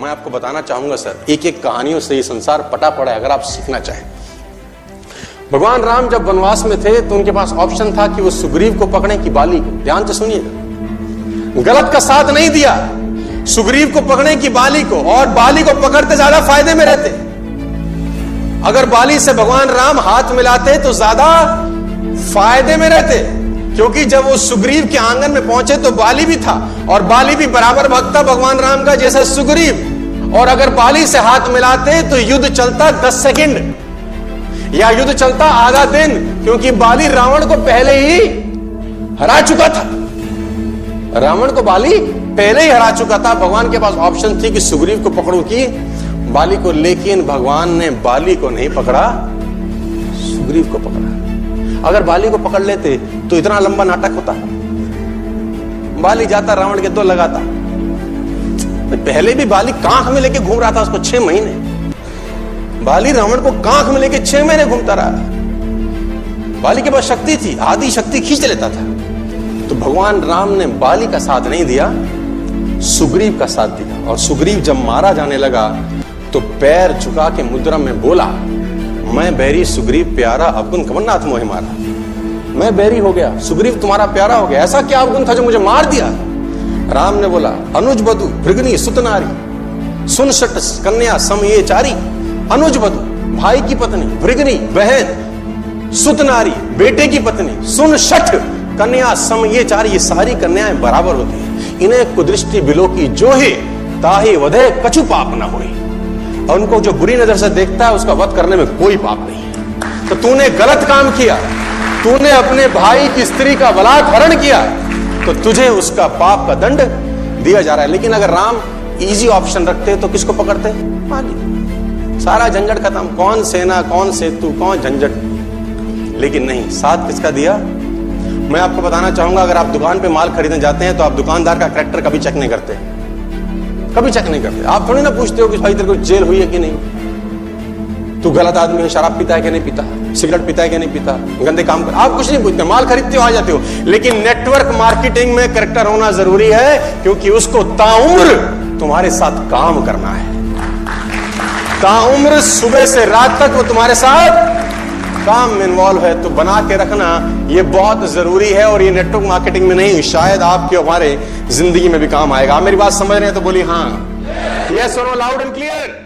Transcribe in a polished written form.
मैं आपको बताना चाहूंगा सर, एक एक कहानियों से ये संसार पटा पड़ा है अगर आप सीखना चाहें। भगवान राम जब वनवास में थे तो उनके पास ऑप्शन था कि वो सुग्रीव को पकड़े कि बाली को। ध्यान से सुनिएगा, गलत का साथ नहीं दिया। सुग्रीव को पकड़े कि बाली को, और बाली को पकड़ते ज्यादा फायदे में रहते। अगर बाली से भगवान राम हाथ मिलाते तो ज्यादा फायदे में रहते, क्योंकि जब वो सुग्रीव के आंगन में पहुंचे तो बाली भी था, और बाली भी बराबर भक्त था भगवान राम का जैसा सुग्रीव। और अगर बाली से हाथ मिलाते तो युद्ध चलता 10 सेकंड या युद्ध चलता आधा दिन, क्योंकि बाली रावण को पहले ही हरा चुका था। रावण को बाली पहले ही हरा चुका था। भगवान के पास ऑप्शन थी कि सुग्रीव को पकड़ूं कि बाली को, लेकिन भगवान ने बाली को नहीं पकड़ा, सुग्रीव को पकड़ा। अगर बाली को पकड़ लेते तो इतना लंबा नाटक होता। बाली जाता रावण के दो लगाता। पहले भी बाली कांख में लेके घूम रहा था उसको 6 महीने। बाली रावण को कांख में लेके 6 महीने घूमता रहा। बाली के पास शक्ति थी, आधी शक्ति खींच लेता था। तो भगवान राम ने बाली का साथ नहीं दिया, सुग्रीव का साथ दिया। और सुग्रीव जब मारा जाने लगा तो पैर झुका के मुद्रा में बोला, मैं बैरी सुग्रीव प्यारा, अवगुण कमरनाथ मोहे मारा। मैं बैरी हो गया, सुग्रीव तुम्हारा प्यारा हो गया। ऐसा क्या अवगुण था जो मुझे मार दिया? राम ने बोला, अनुज बधु भृगनी सुतनारी, सुन शट कन्या सम ये चारी। अनुज बधु भाई की पत्नी, भृगनी बहन, सुतनारी बेटे की पत्नी, सुन शठ कन्या सम ये चारी। ये सारी कन्याएं बराबर होती हैं। इन्हें कुदृष्टि बिलो की जो है ताहि वधे कछु पाप न होए। और उनको जो बुरी नजर से देखता है उसका वध करने में कोई पाप नहीं। तो तूने गलत काम किया, तूने अपने भाई की स्त्री का बलात्कार किया, तो तुझे उसका पाप का दंड दिया जा रहा है। लेकिन अगर राम इजी ऑप्शन रखते तो किसको पकड़ते? बाली। सारा झंझट खत्म, कौन सेना, कौन सेतु, कौन झंझट। लेकिन नहीं, साथ किसका दिया? मैं आपको बताना चाहूंगा, अगर आप दुकान पे माल खरीदने जाते हैं तो आप दुकानदार का कैरेक्टर कभी चेक नहीं करते, कभी चेक नहीं करते। आप थोड़ी ना पूछते हो कि भाई तेरे को जेल हुई है कि नहीं, तू गलत आदमी है, शराब पीता है कि नहीं पीता, सिगरेट पीता है कि नहीं पीता, गंदे काम कर। आप कुछ नहीं पूछते, माल खरीदते हो, आ जाते हो। लेकिन नेटवर्क मार्केटिंग में कैरेक्टर होना जरूरी है, क्योंकि उसको ताउम्र तुम्हारे साथ काम करना है। ताउम्र सुबह से रात तक वो तुम्हारे साथ काम में इन्वॉल्व है। तो बना के रखना ये बहुत जरूरी है। और ये नेटवर्क मार्केटिंग में नहीं, शायद आपके हमारे जिंदगी में भी काम आएगा। आप मेरी बात समझ रहे हैं तो बोलिए हाँ, यस और नो, लाउड एंड क्लियर।